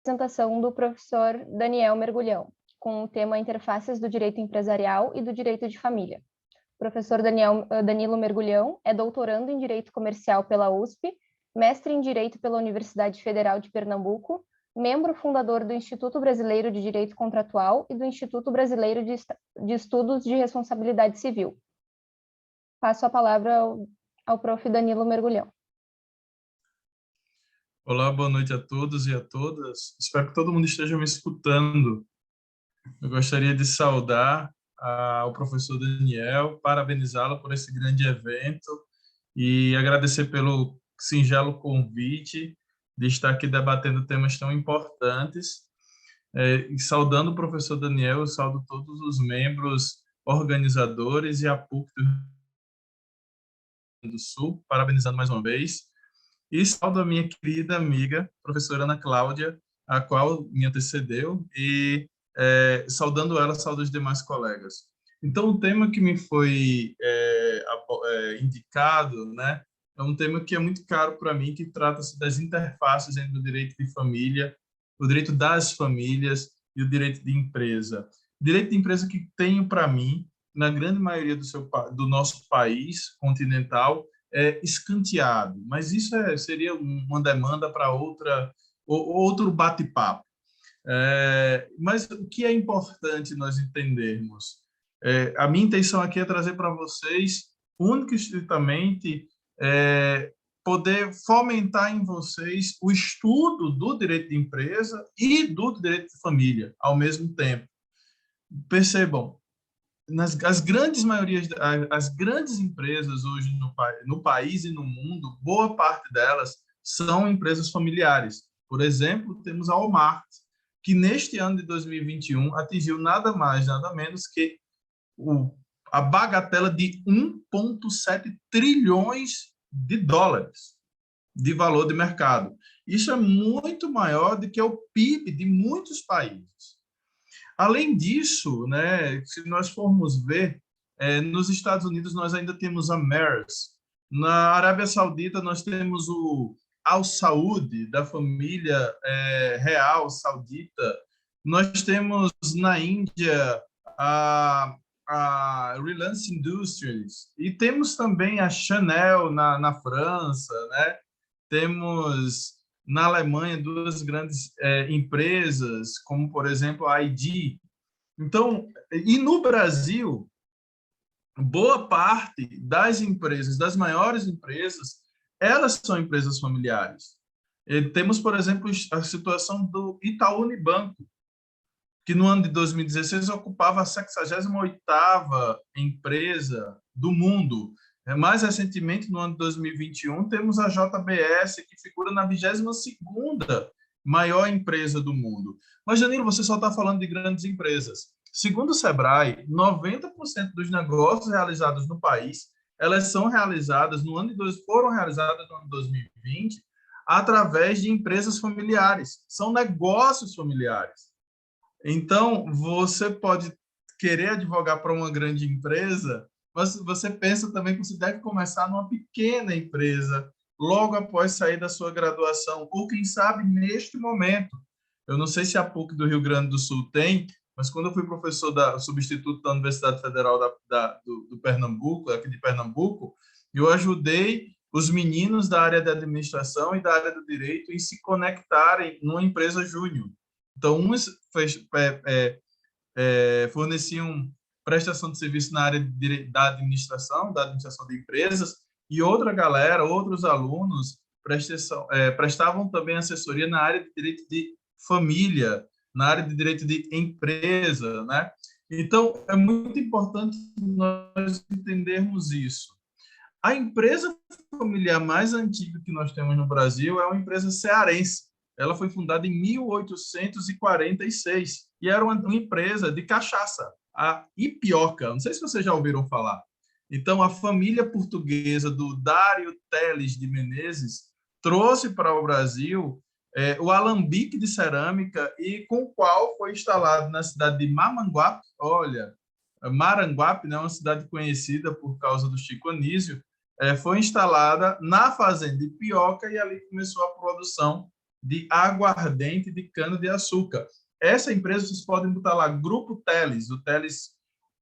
apresentação do professor Daniel Mergulhão, com o tema Interfaces do Direito Empresarial e do Direito de Família. O professor Danilo Mergulhão é doutorando em Direito Comercial pela USP, mestre em Direito pela Universidade Federal de Pernambuco, membro fundador do Instituto Brasileiro de Direito Contratual e do Instituto Brasileiro de Estudos de Responsabilidade Civil. Passo a palavra ao prof. Danilo Mergulhão. Olá, boa noite a todos e a todas. Espero que todo mundo esteja me escutando. Eu gostaria de saudar o professor Daniel, parabenizá-lo por esse grande evento e agradecer pelo singelo convite de estar aqui debatendo temas tão importantes. E saudando o professor Daniel, eu saudo todos os membros organizadores e a PUC do Rio Grande do Sul, parabenizando mais uma vez. E saldo a minha querida amiga, professora Ana Cláudia, a qual me antecedeu, e saudando ela, saudo os demais colegas. Então, o tema que me foi indicado, né, é um tema que é muito caro para mim, que trata-se das interfaces entre o direito de família, o direito das famílias e o direito de empresa. O direito de empresa que tenho para mim, na grande maioria do nosso país continental, escanteado, mas isso seria uma demanda para outro bate-papo. Mas o que é importante nós entendermos? A minha intenção aqui é trazer para vocês, única e estritamente, poder fomentar em vocês o estudo do direito de empresa e do direito de família ao mesmo tempo. Percebam, as grandes empresas hoje no país e no mundo, boa parte delas são empresas familiares. Por exemplo, temos a Walmart, que neste ano de 2021 atingiu nada mais, nada menos que a bagatela de 1,7 trilhões de dólares de valor de mercado. Isso é muito maior do que o PIB de muitos países. Além disso, né, se nós formos ver, nos Estados Unidos nós ainda temos a Mars. Na Arábia Saudita nós temos o Al Saud, da família real saudita. Nós temos na Índia a Reliance Industries. E temos também a Chanel na França, né? Temos na Alemanha duas grandes empresas, como, por exemplo, a ID. Então, e no Brasil, boa parte das empresas, das maiores empresas, elas são empresas familiares. Temos, por exemplo, a situação do Itaú Unibanco, que no ano de 2016 ocupava a 68ª empresa do mundo. Mais recentemente, no ano de 2021, temos a JBS, que figura na 22ª maior empresa do mundo. Mas, Danilo, você só está falando de grandes empresas. Segundo o Sebrae, 90% dos negócios realizados no país, elas foram realizadas no ano de 2020 através de empresas familiares. São negócios familiares. Então, você pode querer advogar para uma grande empresa, mas você pensa também que você deve começar numa pequena empresa, logo após sair da sua graduação, ou quem sabe neste momento. Eu não sei se a PUC do Rio Grande do Sul tem, mas quando eu fui professor substituto da Universidade Federal do Pernambuco, aqui de Pernambuco, eu ajudei os meninos da área de administração e da área do direito em se conectarem numa empresa júnior. Então, uns forneciam prestação de serviço na área da administração de empresas, e outra galera, outros alunos, prestavam também assessoria na área de direito de família, na área de direito de empresa, né? Então, é muito importante nós entendermos isso. A empresa familiar mais antiga que nós temos no Brasil é uma empresa cearense. Ela foi fundada em 1846 e era uma empresa de cachaça, a Ipioca. Não sei se vocês já ouviram falar. Então, a família portuguesa do Dário Teles de Menezes trouxe para o Brasil o alambique de cerâmica, e com o qual foi instalado na cidade de Maranguape. Olha, Maranguape, né, uma cidade conhecida por causa do Chico Anísio, foi instalada na fazenda Ipioca, e ali começou a produção de aguardente de cana-de-açúcar. Essa empresa, vocês podem botar lá, Grupo Teles, o Teles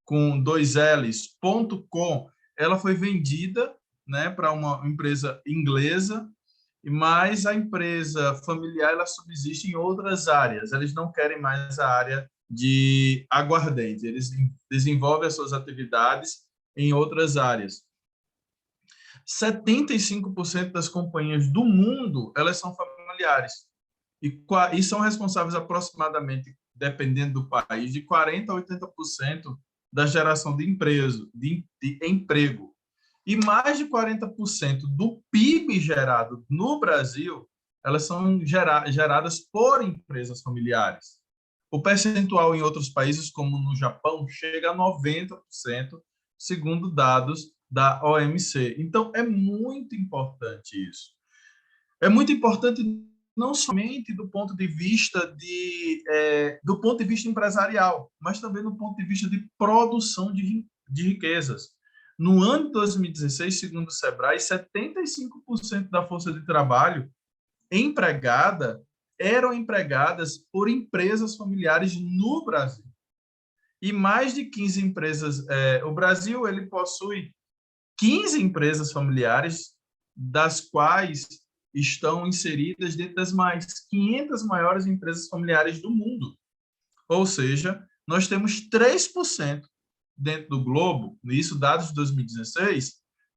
com 2Ls.com, ela foi vendida, né, para uma empresa inglesa, mas a empresa familiar ela subsiste em outras áreas. Eles não querem mais a área de aguardente, eles desenvolvem as suas atividades em outras áreas. 75% das companhias do mundo, elas são familiares e são responsáveis aproximadamente, dependendo do país, de 40% a 80% da geração de emprego. E mais de 40% do PIB gerado no Brasil, elas são geradas por empresas familiares. O percentual em outros países, como no Japão, chega a 90%, segundo dados da OMC. Então, é muito importante isso. É muito importante não somente do ponto de vista do ponto de vista empresarial, mas também do ponto de vista de produção de riquezas. No ano de 2016, segundo o Sebrae, 75% da força de trabalho empregada eram empregadas por empresas familiares no Brasil. E mais de 15 empresas... o Brasil ele possui 15 empresas familiares, das quais estão inseridas dentro das mais 500 maiores empresas familiares do mundo. Ou seja, nós temos 3% dentro do globo, isso dados de 2016,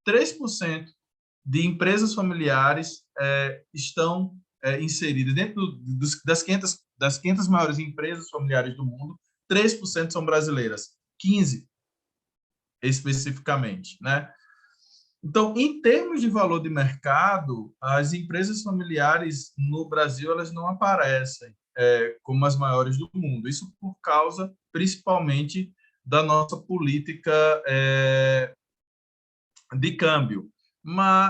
3% de empresas familiares estão inseridas dentro das 500 maiores empresas familiares do mundo, 3% são brasileiras, 15% especificamente, né? Então, em termos de valor de mercado, as empresas familiares no Brasil elas não aparecem como as maiores do mundo. Isso por causa, principalmente, da nossa política de câmbio,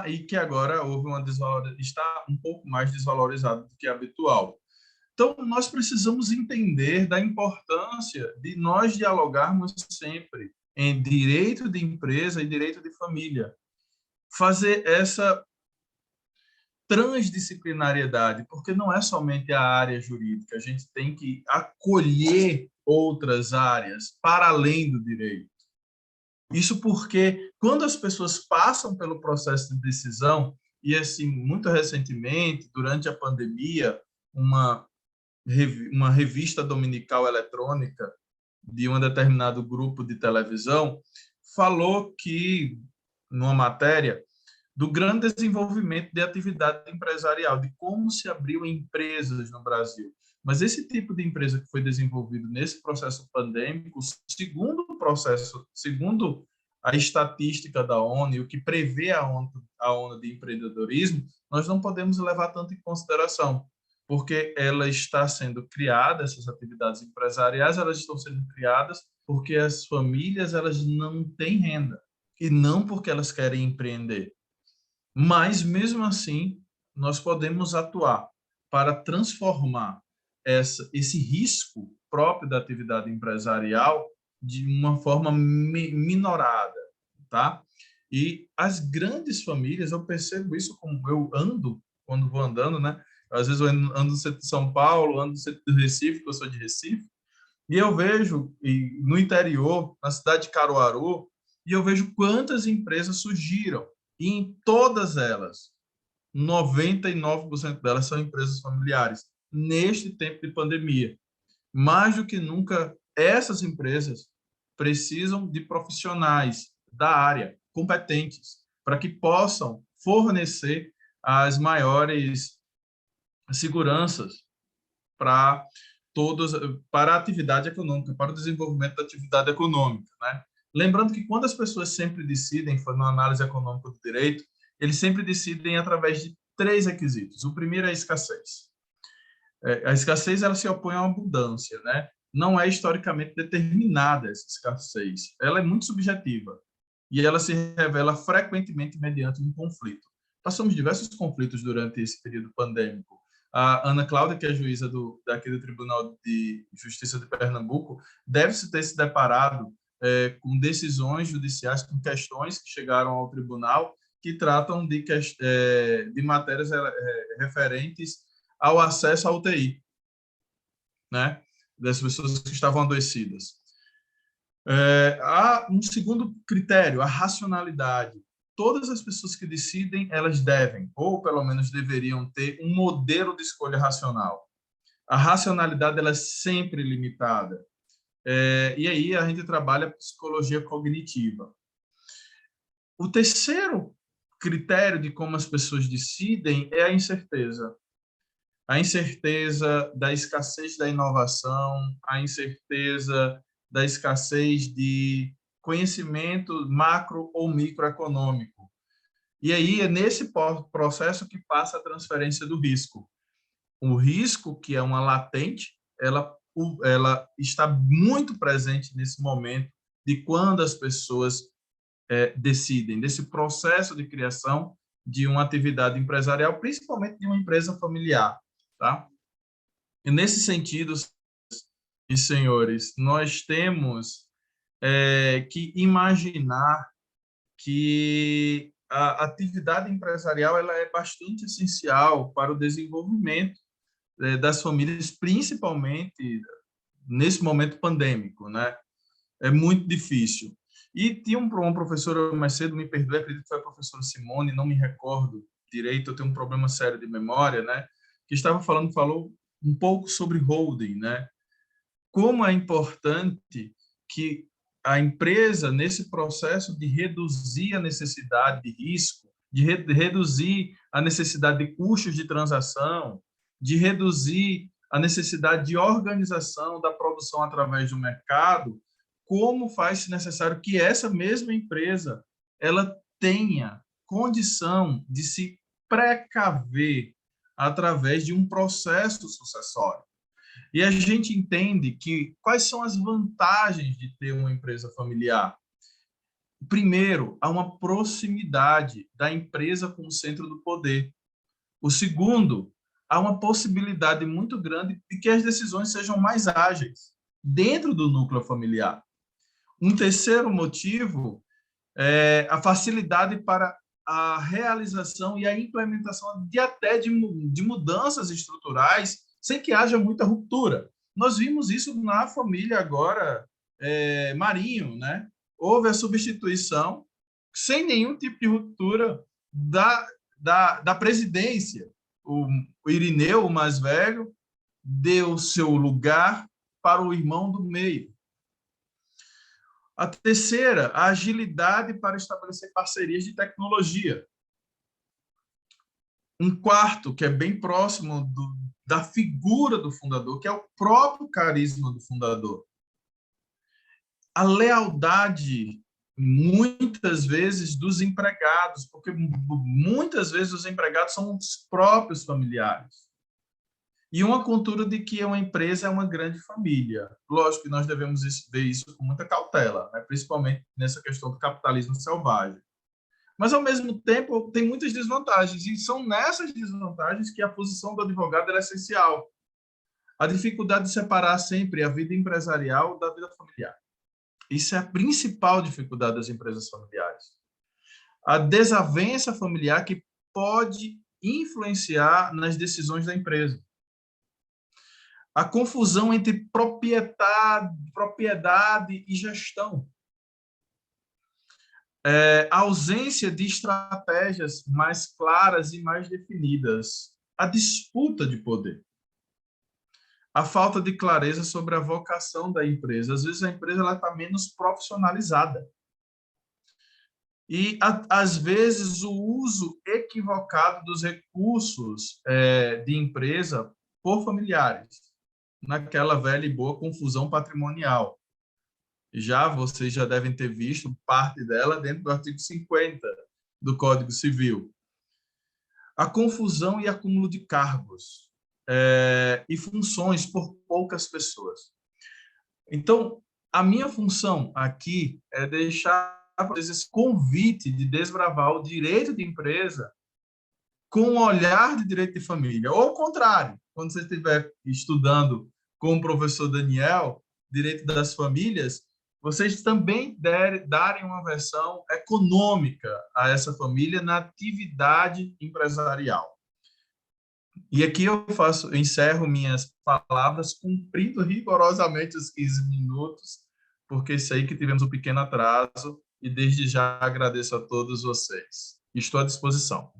e que agora houve está um pouco mais desvalorizado do que é habitual. Então, nós precisamos entender da importância de nós dialogarmos sempre em direito de empresa e direito de família. Fazer essa transdisciplinariedade, porque não é somente a área jurídica, a gente tem que acolher outras áreas para além do direito. Isso porque quando as pessoas passam pelo processo de decisão, e assim, muito recentemente, durante a pandemia, uma revista dominical eletrônica de um determinado grupo de televisão falou que, numa matéria, do grande desenvolvimento de atividade empresarial, de como se abriu empresas no Brasil. Mas esse tipo de empresa que foi desenvolvido nesse processo pandêmico, segundo a estatística da ONU e o que prevê a ONU de empreendedorismo, nós não podemos levar tanto em consideração, porque ela está sendo criada, essas atividades empresariais, elas estão sendo criadas porque as famílias elas não têm renda e não porque elas querem empreender. Mas, mesmo assim, nós podemos atuar para transformar esse risco próprio da atividade empresarial de uma forma minorada, tá? E as grandes famílias, eu percebo isso como eu ando, quando vou andando, né? Às vezes eu ando no centro de São Paulo, ando no centro do Recife, porque eu sou de Recife, e eu vejo no interior, na cidade de Caruaru, e eu vejo quantas empresas surgiram. E em todas elas, 99% delas são empresas familiares, neste tempo de pandemia. Mais do que nunca, essas empresas precisam de profissionais da área, competentes, para que possam fornecer as maiores seguranças para para a atividade econômica, para o desenvolvimento da atividade econômica, né? Lembrando que quando as pessoas sempre decidem, fazendo uma análise econômica do direito, eles sempre decidem através de 3 requisitos. O primeiro é a escassez. A escassez ela se opõe à abundância, né? Não é historicamente determinada essa escassez. Ela é muito subjetiva e ela se revela frequentemente mediante um conflito. Passamos diversos conflitos durante esse período pandêmico. A Ana Cláudia, que é juíza daqui do Tribunal de Justiça de Pernambuco, deve ter se deparado com decisões judiciais, com questões que chegaram ao tribunal que tratam de matérias referentes ao acesso à UTI, né? Das pessoas que estavam adoecidas. Há um segundo critério, a racionalidade. Todas as pessoas que decidem, elas devem, ou pelo menos deveriam ter, um modelo de escolha racional. A racionalidade ela é sempre limitada. E aí a gente trabalha a psicologia cognitiva. O terceiro critério de como as pessoas decidem é a incerteza. A incerteza da escassez da inovação, a incerteza da escassez de conhecimento macro ou microeconômico. E aí é nesse processo que passa a transferência do risco. O risco, que é uma latente, ela está muito presente nesse momento de quando as pessoas decidem, desse processo de criação de uma atividade empresarial, principalmente de uma empresa familiar. Tá? E nesse sentido, e senhores, nós temos que imaginar que a atividade empresarial ela é bastante essencial para o desenvolvimento das famílias, principalmente nesse momento pandêmico, né? É muito difícil. E tinha uma professora mais cedo, me perdoe, acredito que foi a professora Simone, não me recordo direito, eu tenho um problema sério de memória, né? Que falou um pouco sobre holding, né? Como é importante que a empresa, nesse processo de reduzir a necessidade de risco, de reduzir a necessidade de custos de transação, de reduzir a necessidade de organização da produção através do mercado, como faz-se necessário que essa mesma empresa ela tenha condição de se precaver através de um processo sucessório. E a gente entende que quais são as vantagens de ter uma empresa familiar. Primeiro, há uma proximidade da empresa com o centro do poder. O segundo, há uma possibilidade muito grande de que as decisões sejam mais ágeis dentro do núcleo familiar. Um terceiro motivo é a facilidade para a realização e a implementação de mudanças estruturais sem que haja muita ruptura. Nós vimos isso na família agora, Marinho, né? Houve a substituição sem nenhum tipo de ruptura da presidência. O Irineu, o mais velho, deu seu lugar para o irmão do meio. A terceira, a agilidade para estabelecer parcerias de tecnologia. Um quarto, que é bem próximo da figura do fundador, que é o próprio carisma do fundador. A lealdade, muitas vezes, dos empregados, porque muitas vezes os empregados são os próprios familiares. E uma cultura de que uma empresa é uma grande família. Lógico que nós devemos ver isso com muita cautela, né? Principalmente nessa questão do capitalismo selvagem. Mas, ao mesmo tempo, tem muitas desvantagens, e são nessas desvantagens que a posição do advogado é essencial. A dificuldade de separar sempre a vida empresarial da vida familiar. Isso é a principal dificuldade das empresas familiares. A desavença familiar que pode influenciar nas decisões da empresa. A confusão entre propriedade e gestão. A ausência de estratégias mais claras e mais definidas. A disputa de poder. A falta de clareza sobre a vocação da empresa. Às vezes a empresa está menos profissionalizada. E, às vezes, o uso equivocado dos recursos de empresa por familiares, naquela velha e boa confusão patrimonial. Vocês já devem ter visto parte dela dentro do artigo 50 do Código Civil. A confusão e acúmulo de cargos e funções por poucas pessoas. Então, a minha função aqui é deixar esse convite de desbravar o direito de empresa com um olhar de direito de família. Ou ao contrário, quando você estiver estudando com o professor Daniel, direito das famílias, vocês também darem uma versão econômica a essa família na atividade empresarial. E aqui eu encerro minhas palavras cumprindo rigorosamente os 15 minutos, porque sei que tivemos um pequeno atraso e desde já agradeço a todos vocês. Estou à disposição.